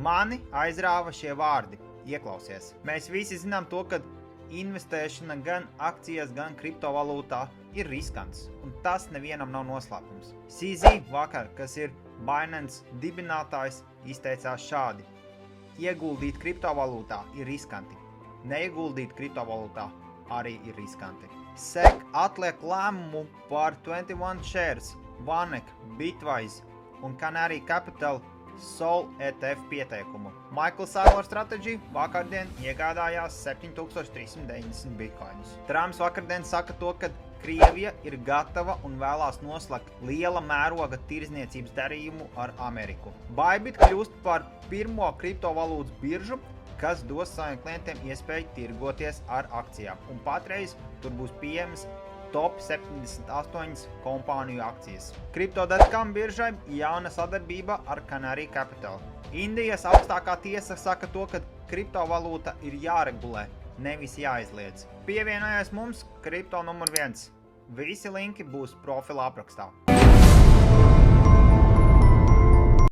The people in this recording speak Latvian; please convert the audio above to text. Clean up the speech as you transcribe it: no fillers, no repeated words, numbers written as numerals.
Mani aizrāva šie vārdi. Ieklausies. Mēs visi zinām to, ka investēšana gan akcijās, gan kriptovalūtā ir riskants, un tas nevienam nav noslēpums. CZ vakar, kas ir Binance dibinātājs, izteicās šādi. Ieguldīt kriptovalūtā ir riskanti. Neieguldīt kriptovalūtā arī ir riskanti. SEC atliek lēmumu par 21 Shares, Vanek, Bitwise un Canary Capital Sol ETF pieteikumu. Michael Saylor Strategy vakardien iegādājās 7390 bitcoinus. Trumps vakardien saka to, ka Krievija ir gatava un vēlās noslēgt liela mēroga tirzniecības darījumu ar Ameriku. Bybit kļūst par pirmo kriptovalūtas biržu, kas dos saviem klientiem iespēju tirgoties ar akcijām. Un patreiz tur būs pieejamas top 78 kompāniju akcijas. Crypto.com biržai jauna sadarbība ar Canary Capital. Indijas augstākā tiesa saka to, ka kriptovalūta ir jāregulē, nevis jāizliedz. Pievienojies mums kripto numur 1. Visi linki būs profila aprakstā.